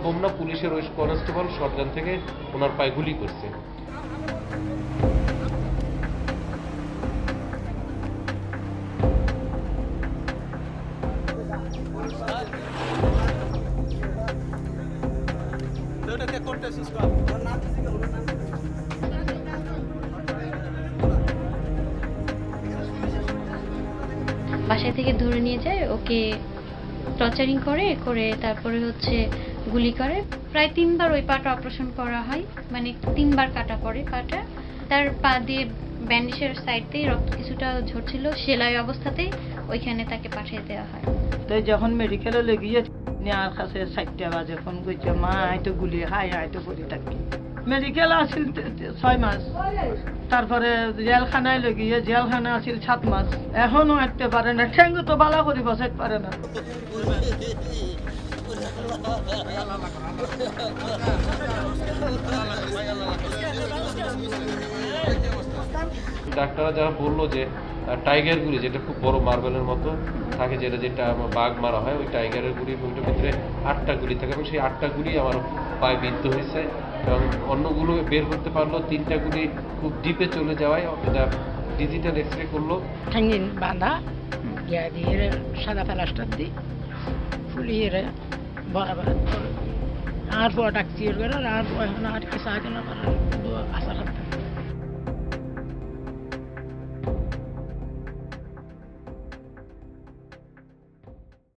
বোমনা পুলিশের ওই constable shotgun থেকে ওনার পায়ে গুলি করছে। বাসায় থেকে ধরে নিয়ে যায়, ওকে টর্চারিং করে তারপরে গুলি করে। প্রায় 3বার ওই পাটা অপারেশন করা হয়, মানে 3বার কাটা পড়ে পাটা। তার পা দিয়ে ব্যান্ডেজের সাইড দিয়ে রক্ত কিছুটা ঝরছিল, সেলাই অবস্থাতেই ওইখানে তাকে পাঠিয়ে দেওয়া হয়। তো যখন মেডিকেলে লেগিয়ে নেওয়ার কাছে 4টা বাজে ফোন করছে, মা হয়তো গুলি খাই হয়তো পড়ে থাকি। মেডিকেল আছিল 6 মাস, তারপরে জেলখানায় লেগিয়ে জেলখানা আছিল 7 মাস। এখনো হাঁটতে পারে না, ঠেঙ্গু তো বালা করি বসাইতে পারে না। ডাক্তাররা যারা বললো যে টাইগার গুলি, যেটা খুব বড় মার্বেলের মতো থাকে, যেটা বাঘ মারা হয়, ওই টাইগারের গুলি, ওইটার ভিতরে 8টা গুলি থাকে এবং সেই 8টা গুলি আমার পায়ে বিদ্ধ হয়েছে এবং অন্যগুলো বের করতে পারলো। 3টা গুলি খুব ডিপে চলে যাওয়ায় এটা ডিজিটাল এক্সরে করলো। ঠ্যাঙ্গিন বাঁধা গিয়া দিয়ে সাদা প্লাস্টার দিই ফুলিয়ে বরাবর আর পর ডাকছি আর কিছু আগে না আসার